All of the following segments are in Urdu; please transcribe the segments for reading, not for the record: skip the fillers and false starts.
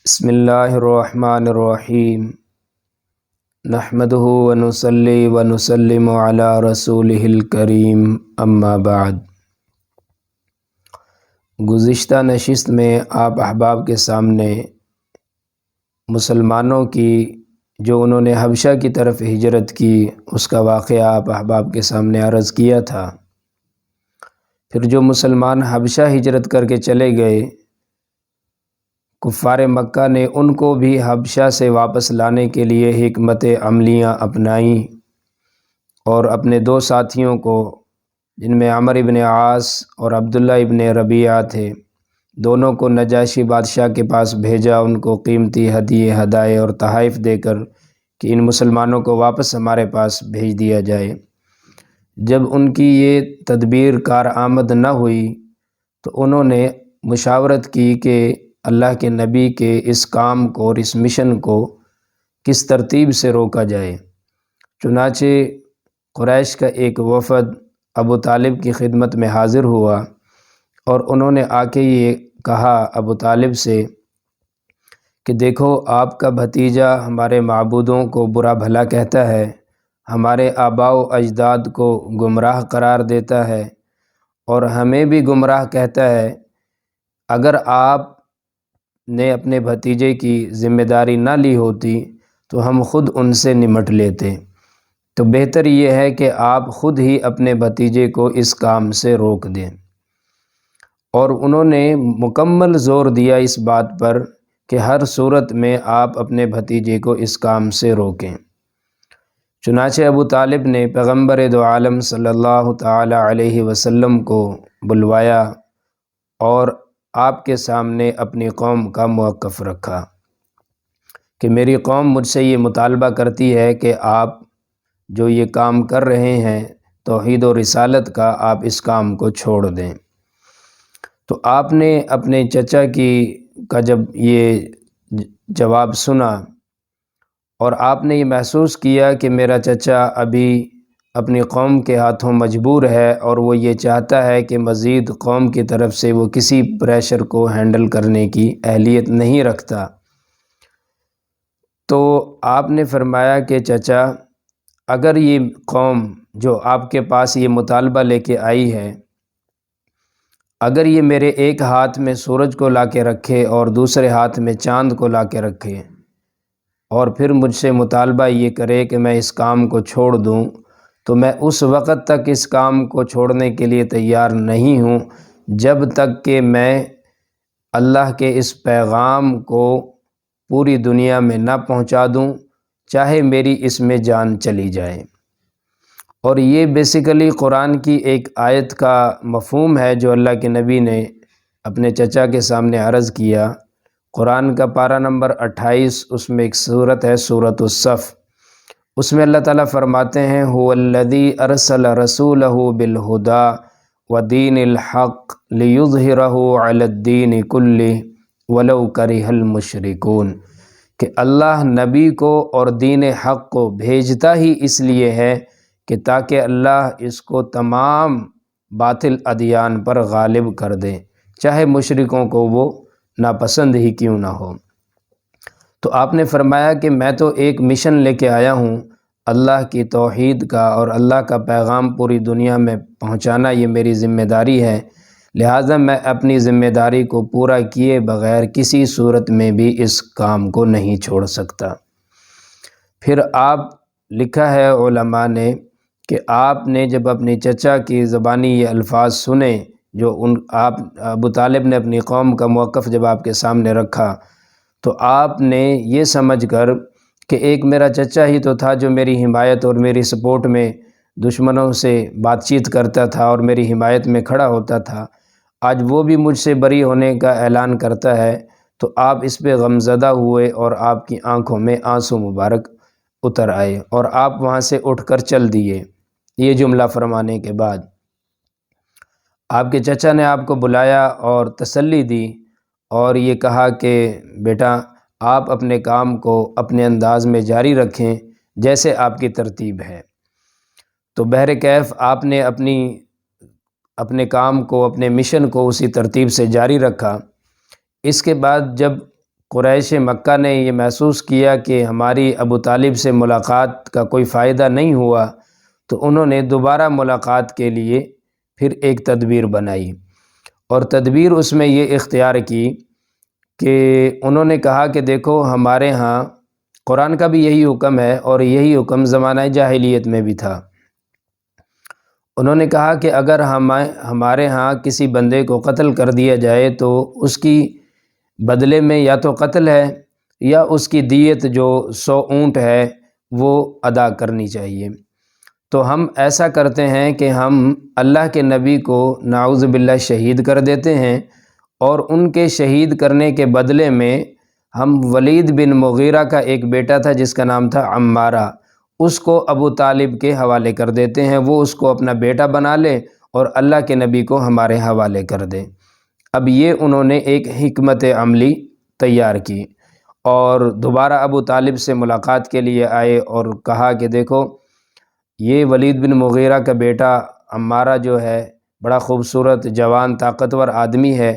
بسم اللہ الرحمن الرحیم نحمدہ ونصلی ونسلم علی رسولہ الکریم اما بعد۔ گزشتہ نشست میں آپ احباب کے سامنے مسلمانوں کی جو انہوں نے حبشہ کی طرف ہجرت کی اس کا واقعہ آپ احباب کے سامنے عرض کیا تھا۔ پھر جو مسلمان حبشہ ہجرت کر کے چلے گئے، کفار مکہ نے ان کو بھی حبشہ سے واپس لانے کے لیے حکمت عملیاں اپنائیں اور اپنے دو ساتھیوں کو، جن میں عمر ابن عاص اور عبداللہ ابن ربیعہ تھے، دونوں کو نجاشی بادشاہ کے پاس بھیجا، ان کو قیمتی ہدیے ہدایے اور تحائف دے کر کہ ان مسلمانوں کو واپس ہمارے پاس بھیج دیا جائے۔ جب ان کی یہ تدبیر کارآمد نہ ہوئی تو انہوں نے مشاورت کی کہ اللہ کے نبی کے اس کام کو اور اس مشن کو کس ترتیب سے روکا جائے۔ چنانچہ قریش کا ایک وفد ابو طالب کی خدمت میں حاضر ہوا اور انہوں نے آ کے یہ کہا ابو طالب سے کہ دیکھو، آپ کا بھتیجا ہمارے معبودوں کو برا بھلا کہتا ہے، ہمارے آباء و اجداد کو گمراہ قرار دیتا ہے اور ہمیں بھی گمراہ کہتا ہے۔ اگر آپ نے اپنے بھتیجے کی ذمہ داری نہ لی ہوتی تو ہم خود ان سے نمٹ لیتے، تو بہتر یہ ہے کہ آپ خود ہی اپنے بھتیجے کو اس کام سے روک دیں۔ اور انہوں نے مکمل زور دیا اس بات پر کہ ہر صورت میں آپ اپنے بھتیجے کو اس کام سے روکیں۔ چنانچہ ابو طالب نے پیغمبر دو عالم صلی اللہ تعالی علیہ وسلم کو بلوایا اور آپ کے سامنے اپنی قوم کا موقف رکھا کہ میری قوم مجھ سے یہ مطالبہ کرتی ہے کہ آپ جو یہ کام کر رہے ہیں توحید و رسالت کا، آپ اس کام کو چھوڑ دیں۔ تو آپ نے اپنے چچا کا جب یہ جواب سنا اور آپ نے یہ محسوس کیا کہ میرا چچا ابھی اپنی قوم کے ہاتھوں مجبور ہے اور وہ یہ چاہتا ہے کہ مزید قوم کی طرف سے وہ کسی پریشر کو ہینڈل کرنے کی اہلیت نہیں رکھتا، تو آپ نے فرمایا کہ چچا، اگر یہ قوم جو آپ کے پاس یہ مطالبہ لے کے آئی ہے، اگر یہ میرے ایک ہاتھ میں سورج کو لا کے رکھے اور دوسرے ہاتھ میں چاند کو لا کے رکھے اور پھر مجھ سے مطالبہ یہ کرے کہ میں اس کام کو چھوڑ دوں، تو میں اس وقت تک اس کام کو چھوڑنے کے لیے تیار نہیں ہوں جب تک کہ میں اللہ کے اس پیغام کو پوری دنیا میں نہ پہنچا دوں، چاہے میری اس میں جان چلی جائے۔ اور یہ بیسیکلی قرآن کی ایک آیت کا مفہوم ہے جو اللہ کے نبی نے اپنے چچا کے سامنے عرض کیا۔ قرآن کا پارہ نمبر 28، اس میں ایک سورت ہے سورۃ الصف، اس میں اللہ تعالیٰ فرماتے ہیں هُوَ الَّذِي أَرْسَلَ رَسُولَهُ بِالْهُدَى وَدِينِ الْحَقِّ لِيُظْهِرَهُ عَلَى الدِّينِ كُلِّهِ وَلَوْ كَرِهَ الْمُشْرِكُونَ کہ اللہ نبی کو اور دین حق کو بھیجتا ہی اس لیے ہے کہ تاکہ اللہ اس کو تمام باطل ادیان پر غالب کر دے، چاہے مشرکوں کو وہ ناپسند ہی کیوں نہ ہو۔ تو آپ نے فرمایا کہ میں تو ایک مشن لے کے آیا ہوں، اللہ کی توحید کا، اور اللہ کا پیغام پوری دنیا میں پہنچانا یہ میری ذمہ داری ہے، لہٰذا میں اپنی ذمہ داری کو پورا کیے بغیر کسی صورت میں بھی اس کام کو نہیں چھوڑ سکتا۔ پھر آپ لکھا ہے علماء نے کہ آپ نے جب اپنی چچا کی زبانی یہ الفاظ سنے، جو ابو طالب نے اپنی قوم کا موقف جب آپ کے سامنے رکھا، تو آپ نے یہ سمجھ کر کہ ایک میرا چچا ہی تو تھا جو میری حمایت اور میری سپورٹ میں دشمنوں سے بات چیت کرتا تھا اور میری حمایت میں کھڑا ہوتا تھا، آج وہ بھی مجھ سے بری ہونے کا اعلان کرتا ہے، تو آپ اس پہ غمزدہ ہوئے اور آپ کی آنکھوں میں آنسو مبارک اتر آئے اور آپ وہاں سے اٹھ کر چل دیے۔ یہ جملہ فرمانے کے بعد آپ کے چچا نے آپ کو بلایا اور تسلی دی اور یہ کہا کہ بیٹا، آپ اپنے کام کو اپنے انداز میں جاری رکھیں جیسے آپ کی ترتیب ہے۔ تو بہرکیف آپ نے اپنے کام کو، اپنے مشن کو اسی ترتیب سے جاری رکھا۔ اس کے بعد جب قریش مکہ نے یہ محسوس کیا کہ ہماری ابو طالب سے ملاقات کا کوئی فائدہ نہیں ہوا، تو انہوں نے دوبارہ ملاقات کے لیے پھر ایک تدبیر بنائی، اور تدبیر اس میں یہ اختیار کی کہ انہوں نے کہا کہ دیکھو ہمارے ہاں قرآن کا بھی یہی حکم ہے، اور یہی حکم زمانہ جاہلیت میں بھی تھا۔ انہوں نے کہا کہ اگر ہمارے ہاں کسی بندے کو قتل کر دیا جائے تو اس کی بدلے میں یا تو قتل ہے یا اس کی دیت جو 100 اونٹ ہے وہ ادا کرنی چاہیے۔ تو ہم ایسا کرتے ہیں کہ ہم اللہ کے نبی کو نعوذ باللہ شہید کر دیتے ہیں، اور ان کے شہید کرنے کے بدلے میں ہم ولید بن مغیرہ کا ایک بیٹا تھا جس کا نام تھا عمارہ، اس کو ابو طالب کے حوالے کر دیتے ہیں، وہ اس کو اپنا بیٹا بنا لے اور اللہ کے نبی کو ہمارے حوالے کر دیں۔ اب یہ انہوں نے ایک حکمت عملی تیار کی، اور دوبارہ ابو طالب سے ملاقات کے لیے آئے اور کہا کہ دیکھو یہ ولید بن مغیرہ کا بیٹا عمارہ جو ہے بڑا خوبصورت جوان طاقتور آدمی ہے،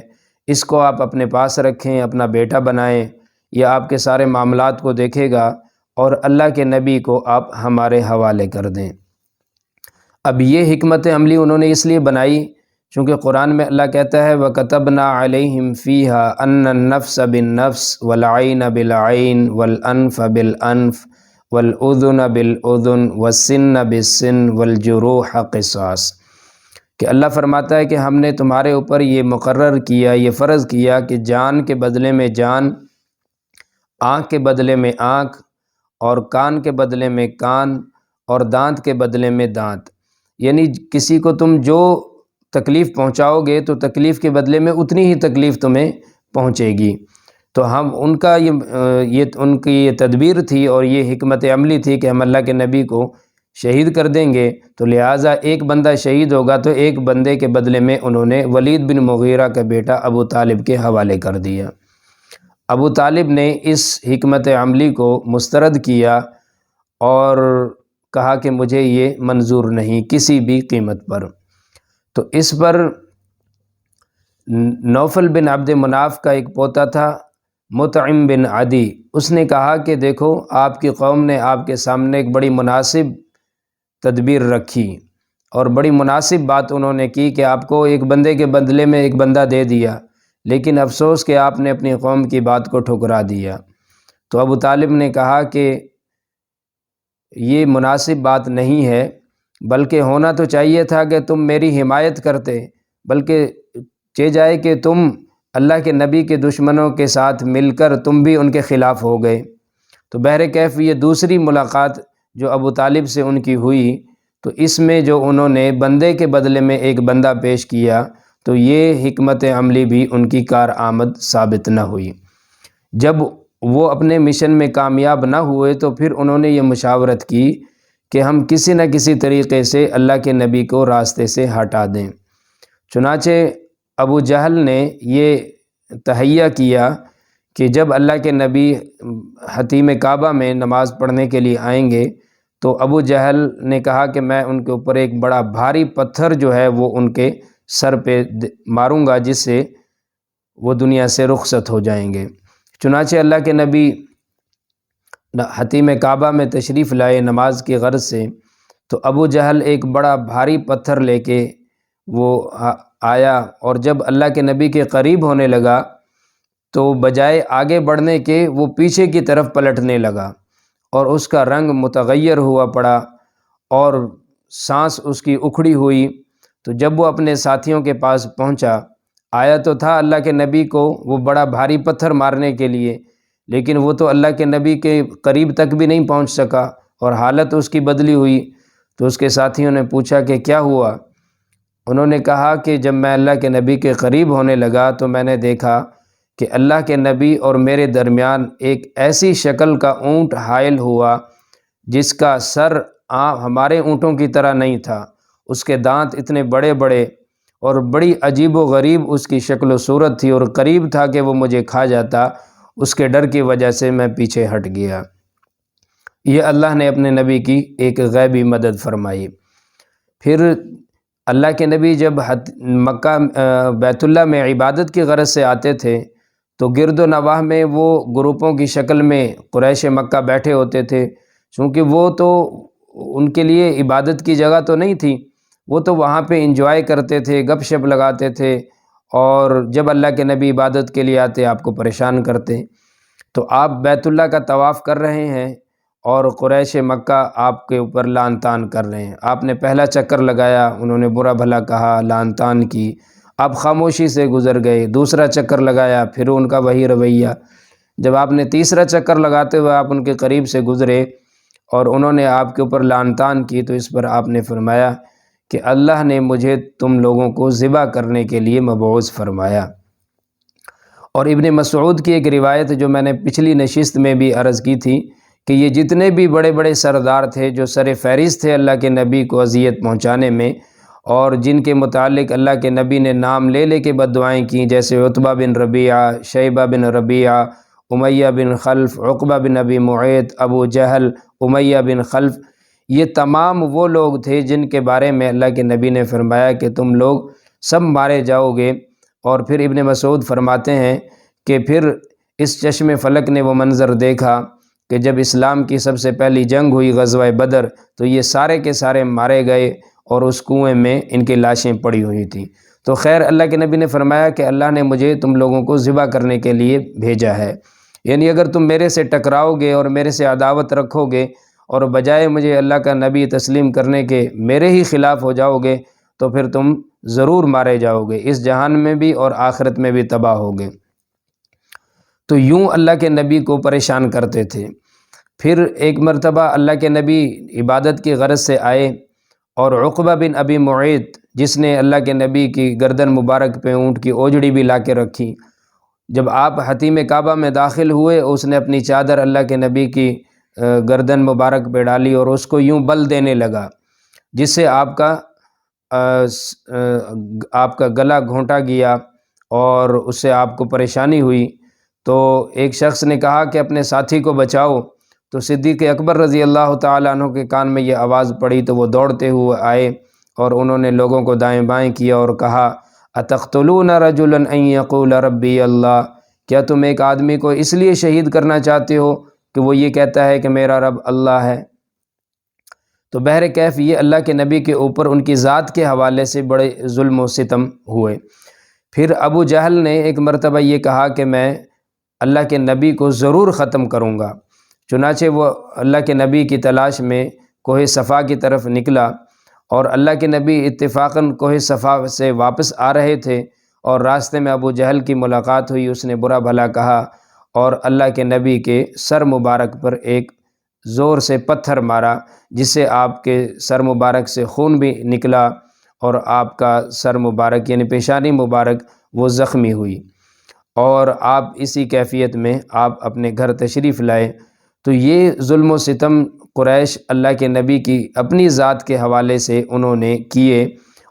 اس کو آپ اپنے پاس رکھیں، اپنا بیٹا بنائیں، یہ آپ کے سارے معاملات کو دیکھے گا، اور اللہ کے نبی کو آپ ہمارے حوالے کر دیں۔ اب یہ حکمت عملی انہوں نے اس لیے بنائی چونکہ قرآن میں اللہ کہتا ہے وَكَتَبْنَا عَلَيْهِمْ فِيهَا أَنَّ النَّفْسَ بِالنَّفْسِ وَالْعَيْنَ بِالْعَيْنِ وَالْأَنْفَ بِالْأَنْفِ وَالْأُذُنَ بِالْأُذُنِ وَالسِّنَّ بِالسِّنِّ وَالْجُرُوحَ قِصَاص، کہ اللہ فرماتا ہے کہ ہم نے تمہارے اوپر یہ مقرر کیا، یہ فرض کیا کہ جان کے بدلے میں جان، آنکھ کے بدلے میں آنکھ، اور کان کے بدلے میں کان، اور دانت کے بدلے میں دانت، یعنی کسی کو تم جو تکلیف پہنچاؤ گے تو تکلیف کے بدلے میں اتنی ہی تکلیف تمہیں پہنچے گی۔ تو ہم ان کا ان کی یہ تدبیر تھی اور یہ حکمت عملی تھی کہ ہم اللہ کے نبی کو شہید کر دیں گے، تو لہٰذا ایک بندہ شہید ہوگا تو ایک بندے کے بدلے میں انہوں نے ولید بن مغیرہ کا بیٹا ابو طالب کے حوالے کر دیا۔ ابو طالب نے اس حکمت عملی کو مسترد کیا اور کہا کہ مجھے یہ منظور نہیں کسی بھی قیمت پر۔ تو اس پر نوفل بن عبد مناف کا ایک پوتا تھا مطعم بن عدی، اس نے کہا کہ دیکھو آپ کی قوم نے آپ کے سامنے ایک بڑی مناسب تدبیر رکھی اور بڑی مناسب بات انہوں نے کی کہ آپ کو ایک بندے کے بدلے میں ایک بندہ دے دیا، لیکن افسوس کہ آپ نے اپنی قوم کی بات کو ٹھکرا دیا۔ تو ابو طالب نے کہا کہ یہ مناسب بات نہیں ہے، بلکہ ہونا تو چاہیے تھا کہ تم میری حمایت کرتے، بلکہ چہ جائے کہ تم اللہ کے نبی کے دشمنوں کے ساتھ مل کر تم بھی ان کے خلاف ہو گئے۔ تو بہرکیف یہ دوسری ملاقات جو ابو طالب سے ان کی ہوئی، تو اس میں جو انہوں نے بندے کے بدلے میں ایک بندہ پیش کیا تو یہ حکمت عملی بھی ان کی کارآمد ثابت نہ ہوئی۔ جب وہ اپنے مشن میں کامیاب نہ ہوئے تو پھر انہوں نے یہ مشاورت کی کہ ہم کسی نہ کسی طریقے سے اللہ کے نبی کو راستے سے ہٹا دیں۔ چنانچہ ابو جہل نے یہ تہیہ کیا کہ جب اللہ کے نبی حتیم کعبہ میں نماز پڑھنے کے لیے آئیں گے تو ابو جہل نے کہا کہ میں ان کے اوپر ایک بڑا بھاری پتھر جو ہے وہ ان کے سر پہ ماروں گا جس سے وہ دنیا سے رخصت ہو جائیں گے۔ چنانچہ اللہ کے نبی حتیم کعبہ میں تشریف لائے نماز کی غرض سے، تو ابو جہل ایک بڑا بھاری پتھر لے کے وہ آیا، اور جب اللہ کے نبی کے قریب ہونے لگا تو بجائے آگے بڑھنے کے وہ پیچھے کی طرف پلٹنے لگا، اور اس کا رنگ متغیر ہوا پڑا اور سانس اس کی اکھڑی ہوئی۔ تو جب وہ اپنے ساتھیوں کے پاس پہنچا، آیا تو تھا اللہ کے نبی کو وہ بڑا بھاری پتھر مارنے کے لیے، لیکن وہ تو اللہ کے نبی کے قریب تک بھی نہیں پہنچ سکا اور حالت اس کی بدلی ہوئی۔ تو اس کے ساتھیوں نے پوچھا کہ کیا ہوا؟ انہوں نے کہا کہ جب میں اللہ کے نبی کے قریب ہونے لگا تو میں نے دیکھا کہ اللہ کے نبی اور میرے درمیان ایک ایسی شکل کا اونٹ حائل ہوا جس کا سر ہمارے اونٹوں کی طرح نہیں تھا، اس کے دانت اتنے بڑے بڑے اور بڑی عجیب و غریب اس کی شکل و صورت تھی، اور قریب تھا کہ وہ مجھے کھا جاتا، اس کے ڈر کی وجہ سے میں پیچھے ہٹ گیا۔ یہ اللہ نے اپنے نبی کی ایک غیبی مدد فرمائی۔ پھر اللہ کے نبی جب مکہ بیت اللہ میں عبادت کی غرض سے آتے تھے تو گرد و نواح میں وہ گروپوں کی شکل میں قریش مکہ بیٹھے ہوتے تھے، چونکہ وہ تو ان کے لیے عبادت کی جگہ تو نہیں تھی، وہ تو وہاں پہ انجوائے کرتے تھے، گپ شپ لگاتے تھے، اور جب اللہ کے نبی عبادت کے لیے آتے آپ کو پریشان کرتے۔ تو آپ بیت اللہ کا طواف کر رہے ہیں اور قریش مکہ آپ کے اوپر لعن طعن کر رہے ہیں۔ آپ نے پہلا چکر لگایا، انہوں نے برا بھلا کہا، لعن طعن کی، آپ خاموشی سے گزر گئے۔ دوسرا چکر لگایا، پھر ان کا وہی رویہ۔ جب آپ نے تیسرا چکر لگاتے ہوئے آپ ان کے قریب سے گزرے اور انہوں نے آپ کے اوپر لعن طعن کی، تو اس پر آپ نے فرمایا کہ اللہ نے مجھے تم لوگوں کو ذبح کرنے کے لیے مبعوث فرمایا۔ اور ابن مسعود کی ایک روایت جو میں نے پچھلی نشست میں بھی عرض کی تھی کہ یہ جتنے بھی بڑے بڑے سردار تھے جو سر فہرست تھے اللہ کے نبی کو اذیت پہنچانے میں، اور جن کے متعلق اللہ کے نبی نے نام لے لے کے بد دعائیں کیں، جیسے عتبہ بن ربیعہ، شیبہ بن ربیعہ، امیہ بن خلف، عقبہ بن ابی معیط، ابو جہل، امیہ بن خلف، یہ تمام وہ لوگ تھے جن کے بارے میں اللہ کے نبی نے فرمایا کہ تم لوگ سب مارے جاؤ گے۔ اور پھر ابن مسعود فرماتے ہیں کہ پھر اس چشم فلک نے وہ منظر دیکھا کہ جب اسلام کی سب سے پہلی جنگ ہوئی غزوہ بدر، تو یہ سارے کے سارے مارے گئے اور اس کنویں میں ان کی لاشیں پڑی ہوئی تھیں۔ تو خیر اللہ کے نبی نے فرمایا کہ اللہ نے مجھے تم لوگوں کو ذبح کرنے کے لیے بھیجا ہے، یعنی اگر تم میرے سے ٹکراؤ گے اور میرے سے عداوت رکھو گے اور بجائے مجھے اللہ کا نبی تسلیم کرنے کے میرے ہی خلاف ہو جاؤ گے، تو پھر تم ضرور مارے جاؤ گے، اس جہان میں بھی اور آخرت میں بھی تباہ ہوگے۔ تو یوں اللہ کے نبی کو پریشان کرتے تھے۔ پھر ایک مرتبہ اللہ کے نبی عبادت کی غرض سے آئے اور عقبہ بن ابی معیط، جس نے اللہ کے نبی کی گردن مبارک پہ اونٹ کی اوجڑی بھی لا کے رکھی، جب آپ حتیم کعبہ میں داخل ہوئے اس نے اپنی چادر اللہ کے نبی کی گردن مبارک پہ ڈالی اور اس کو یوں بل دینے لگا، جس سے آپ کا گلا گھونٹا گیا اور اس سے آپ کو پریشانی ہوئی۔ تو ایک شخص نے کہا کہ اپنے ساتھی کو بچاؤ، تو صدیق اکبر رضی اللہ تعالیٰ عنہ کے کان میں یہ آواز پڑی تو وہ دوڑتے ہوئے آئے اور انہوں نے لوگوں کو دائیں بائیں کیا اور کہا اتقتلون رجلا ان یقول ربی اللہ، کیا تم ایک آدمی کو اس لیے شہید کرنا چاہتے ہو کہ وہ یہ کہتا ہے کہ میرا رب اللہ ہے؟ تو بہرکیف یہ اللہ کے نبی کے اوپر ان کی ذات کے حوالے سے بڑے ظلم و ستم ہوئے۔ پھر ابو جہل نے ایک مرتبہ یہ کہا کہ میں اللہ کے نبی کو ضرور ختم کروں گا، چنانچہ وہ اللہ کے نبی کی تلاش میں کوہ صفا کی طرف نکلا، اور اللہ کے نبی اتفاقاً کوہ صفا سے واپس آ رہے تھے اور راستے میں ابو جہل کی ملاقات ہوئی، اس نے برا بھلا کہا اور اللہ کے نبی کے سر مبارک پر ایک زور سے پتھر مارا، جس سے آپ کے سر مبارک سے خون بھی نکلا اور آپ کا سر مبارک یعنی پیشانی مبارک وہ زخمی ہوئی، اور آپ اسی کیفیت میں آپ اپنے گھر تشریف لائے۔ تو یہ ظلم و ستم قریش اللہ کے نبی کی اپنی ذات کے حوالے سے انہوں نے کیے،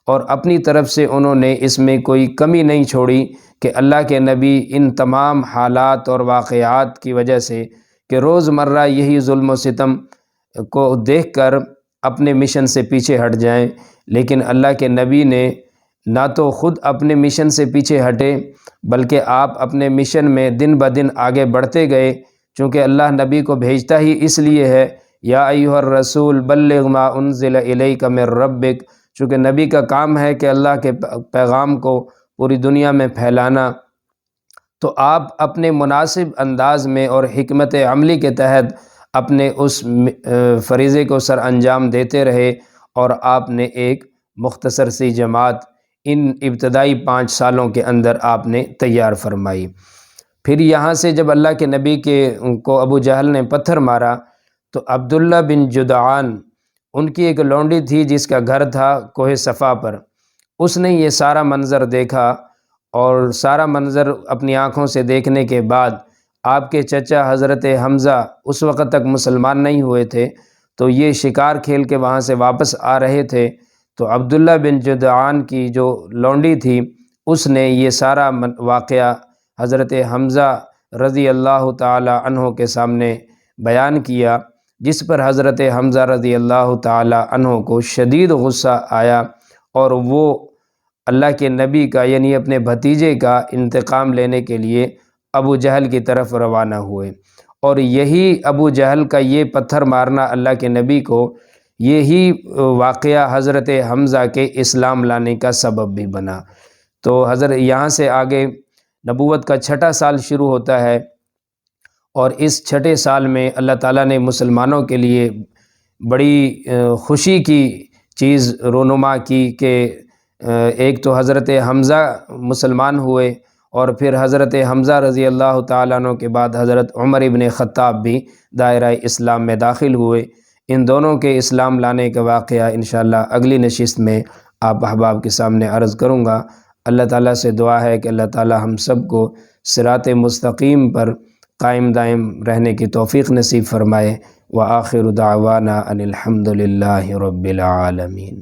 اور اپنی طرف سے انہوں نے اس میں کوئی کمی نہیں چھوڑی کہ اللہ کے نبی ان تمام حالات اور واقعات کی وجہ سے کہ روز مرہ یہی ظلم و ستم کو دیکھ کر اپنے مشن سے پیچھے ہٹ جائیں، لیکن اللہ کے نبی نے نہ تو خود اپنے مشن سے پیچھے ہٹے بلکہ آپ اپنے مشن میں دن بدن آگے بڑھتے گئے، چونکہ اللہ نبی کو بھیجتا ہی اس لیے ہے یا ایھا الرسول بلغ ما انزل الیک من ربک، چونکہ نبی کا کام ہے کہ اللہ کے پیغام کو پوری دنیا میں پھیلانا، تو آپ اپنے مناسب انداز میں اور حکمت عملی کے تحت اپنے اس فریضے کو سر انجام دیتے رہے، اور آپ نے ایک مختصر سی جماعت ان ابتدائی 5 سالوں کے اندر آپ نے تیار فرمائی۔ پھر یہاں سے جب اللہ کے نبی کو ابو جہل نے پتھر مارا تو عبداللہ بن جدعان، ان کی ایک لونڈی تھی جس کا گھر تھا کوہ صفا پر، اس نے یہ سارا منظر دیکھا، اور سارا منظر اپنی آنکھوں سے دیکھنے کے بعد آپ کے چچا حضرت حمزہ اس وقت تک مسلمان نہیں ہوئے تھے، تو یہ شکار کھیل کے وہاں سے واپس آ رہے تھے، تو عبداللہ بن جدعان کی جو لونڈی تھی اس نے یہ سارا واقعہ حضرت حمزہ رضی اللہ تعالی عنہ کے سامنے بیان کیا، جس پر حضرت حمزہ رضی اللہ تعالی عنہ کو شدید غصہ آیا، اور وہ اللہ کے نبی کا یعنی اپنے بھتیجے کا انتقام لینے کے لیے ابو جہل کی طرف روانہ ہوئے، اور یہی ابو جہل کا یہ پتھر مارنا اللہ کے نبی کو، یہی واقعہ حضرت حمزہ کے اسلام لانے کا سبب بھی بنا۔ تو حضرت یہاں سے آگے نبوت کا چھٹا سال شروع ہوتا ہے، اور اس چھٹے سال میں اللہ تعالیٰ نے مسلمانوں کے لیے بڑی خوشی کی چیز رونما کی کہ ایک تو حضرت حمزہ مسلمان ہوئے، اور پھر حضرت حمزہ رضی اللہ تعالیٰ عنہ کے بعد حضرت عمر ابن خطاب بھی دائرہ اسلام میں داخل ہوئے۔ ان دونوں کے اسلام لانے کا واقعہ انشاءاللہ اگلی نشست میں آپ احباب کے سامنے عرض کروں گا۔ اللہ تعالیٰ سے دعا ہے کہ اللہ تعالیٰ ہم سب کو صراط مستقیم پر قائم دائم رہنے کی توفیق نصیب فرمائے۔ وآخر دعوانا ان الحمد للہ رب العالمین۔